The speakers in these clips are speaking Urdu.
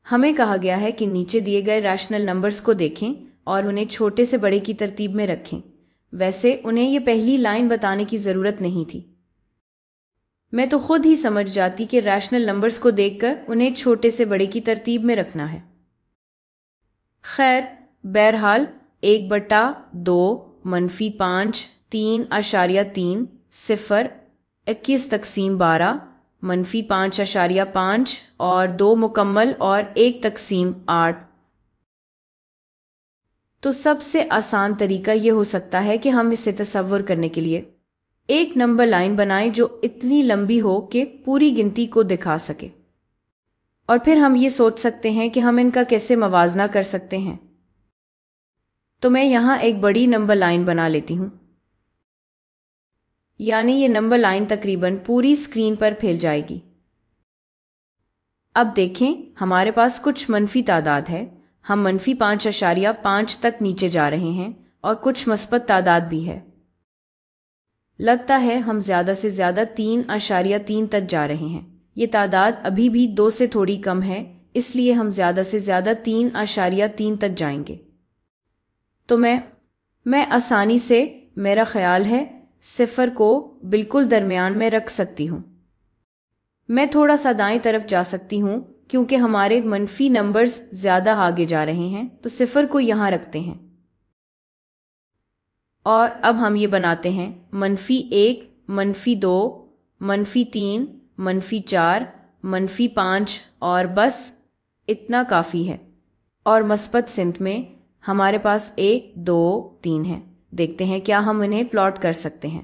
ہمیں کہا گیا ہے کہ نیچے دیے گئے ریشنل نمبرز کو دیکھیں اور انہیں چھوٹے سے بڑے کی ترتیب میں رکھیں۔ ویسے انہیں یہ پہلی لائن بتانے کی ضرورت نہیں تھی، میں تو خود ہی سمجھ جاتی کہ ریشنل نمبرز کو دیکھ کر انہیں چھوٹے سے بڑے کی ترتیب میں رکھنا ہے۔ خیر، بہرحال 1/2 -5 3.3 0 21 تقسیم 12 -5.5 اور 2 مکمل اور 1 تقسیم 8۔ تو سب سے آسان طریقہ یہ ہو سکتا ہے کہ ہم اسے تصور کرنے کے لیے ایک نمبر لائن بنائیں جو اتنی لمبی ہو کہ پوری گنتی کو دکھا سکے، اور پھر ہم یہ سوچ سکتے ہیں کہ ہم ان کا کیسے موازنہ کر سکتے ہیں۔ تو میں یہاں ایک بڑی نمبر لائن بنا لیتی ہوں، یعنی یہ نمبر لائن تقریباً پوری اسکرین پر پھیل جائے گی۔ اب دیکھیں، ہمارے پاس کچھ منفی تعداد ہے، ہم -5.5 تک نیچے جا رہے ہیں، اور کچھ مثبت تعداد بھی ہے۔ لگتا ہے ہم زیادہ سے زیادہ 3.3 تک جا رہے ہیں۔ یہ تعداد ابھی بھی 2 سے تھوڑی کم ہے، اس لیے ہم زیادہ سے زیادہ 3.3 تک جائیں گے۔ تو میں آسانی سے، میرا خیال ہے، 0 کو بالکل درمیان میں رکھ سکتی ہوں۔ میں تھوڑا سا دائیں طرف جا سکتی ہوں کیونکہ ہمارے منفی نمبرز زیادہ آگے جا رہے ہیں، تو 0 کو یہاں رکھتے ہیں۔ اور اب ہم یہ بناتے ہیں -1 -2 -3 -4 -5 اور بس اتنا کافی ہے۔ اور مثبت سمت میں ہمارے پاس 1 2 3 ہے۔ دیکھتے ہیں کیا ہم انہیں پلاٹ کر سکتے ہیں۔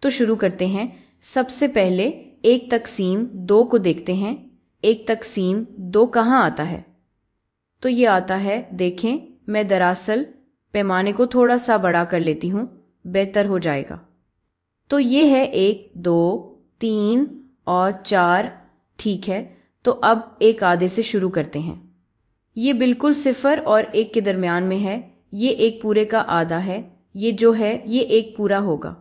تو شروع کرتے ہیں۔ سب سے پہلے 1 تقسیم 2 کو دیکھتے ہیں۔ 1 تقسیم 2 کہاں آتا ہے؟ تو یہ آتا ہے، دیکھیں، میں دراصل پیمانے کو تھوڑا سا بڑا کر لیتی ہوں، بہتر ہو جائے گا۔ تو یہ ہے 1 2 3 اور 4۔ ٹھیک ہے، تو اب 1/2 سے شروع کرتے ہیں۔ یہ بالکل 0 اور 1 کے درمیان میں ہے، یہ 1 پورے کا آدھا ہے، یہ جو ہے یہ 1 پورا ہوگا،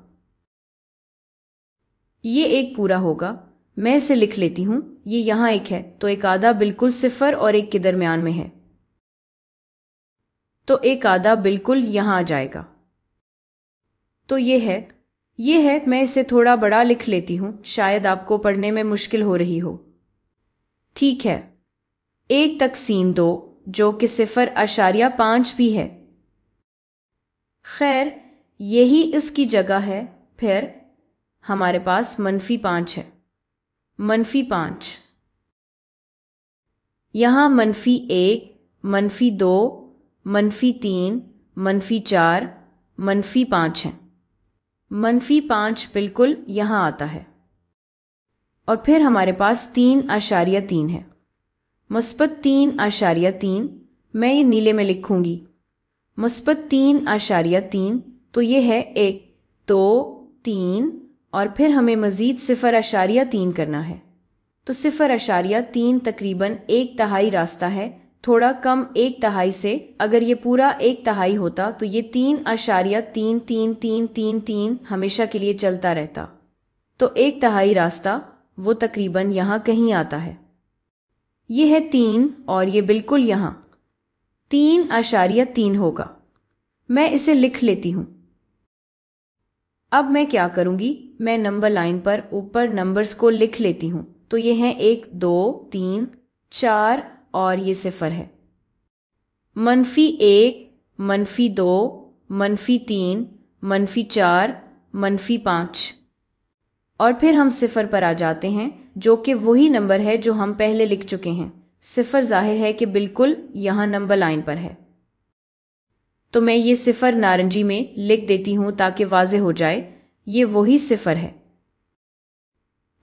یہ 1 پورا ہوگا۔ میں اسے لکھ لیتی ہوں، یہ یہاں 1 ہے، تو 1/2 بالکل 0 اور 1 کے درمیان میں ہے، تو 1/2 بالکل یہاں آ جائے گا۔ تو یہ ہے، میں اسے تھوڑا بڑا لکھ لیتی ہوں، شاید آپ کو پڑھنے میں مشکل ہو رہی ہو۔ ٹھیک ہے، 1 تقسیم 2 جو کہ 0.5 بھی ہے۔ خیر، یہی اس کی جگہ ہے۔ پھر ہمارے پاس -5 ہے، -5 یہاں -1 -2 -3 -4 -5 ہیں۔ -5 بالکل یہاں آتا ہے، اور پھر ہمارے پاس 3.3 ہے، مثبت 3.3۔ میں یہ نیلے میں لکھوں گی، مثبت 3.3۔ تو یہ ہے 1 2 3، اور پھر ہمیں مزید 0.3 کرنا ہے۔ تو 0.3 تقریباً 1/3 راستہ ہے، تھوڑا کم 1/3 سے۔ اگر یہ پورا 1/3 ہوتا تو یہ 3.33333 ہمیشہ کے لیے چلتا رہتا۔ تو 1/3 راستہ وہ تقریباً یہاں کہیں آتا ہے۔ یہ ہے 3، اور یہ بالکل یہاں 3.3 ہوگا۔ میں اسے لکھ لیتی ہوں۔ اب میں کیا کروں گی، میں نمبر لائن پر اوپر نمبرز کو لکھ لیتی ہوں۔ تو یہ ہیں 1 2 3 4 اور یہ 0 ہے۔ -1 -2 -3 -4 -5، اور پھر ہم 0 پر آ جاتے ہیں، جو کہ وہی نمبر ہے جو ہم پہلے لکھ چکے ہیں۔ 0 ظاہر ہے کہ بالکل یہاں نمبر لائن پر ہے، تو میں یہ 0 نارنجی میں لکھ دیتی ہوں تاکہ واضح ہو جائے، یہ وہی 0 ہے۔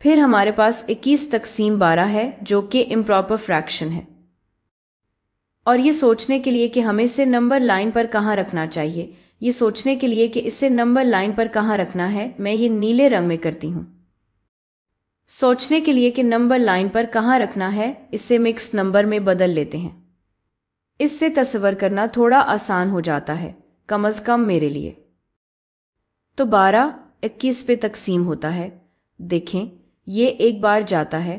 پھر ہمارے پاس 21 تقسیم 12 ہے، جو کہ امپراپر فریکشن ہے، اور یہ سوچنے کے لیے کہ ہمیں اسے نمبر لائن پر کہاں رکھنا چاہیے، یہ سوچنے کے لیے کہ اسے نمبر لائن پر کہاں رکھنا ہے، میں یہ نیلے رنگ میں کرتی ہوں۔ سوچنے کے لیے کہ نمبر لائن پر کہاں رکھنا ہے، اسے مکس نمبر میں بدل لیتے ہیں۔ اس سے تصور کرنا تھوڑا آسان ہو جاتا ہے، کم از کم میرے لیے۔ تو 12 21 پہ تقسیم ہوتا ہے، دیکھیں یہ ایک بار جاتا ہے،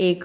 1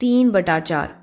3/4।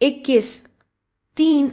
21 3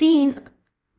3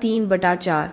3/4।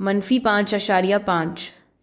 -5.5,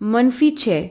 -6।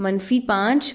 -5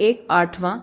1/8,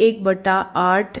1/8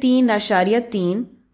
3.3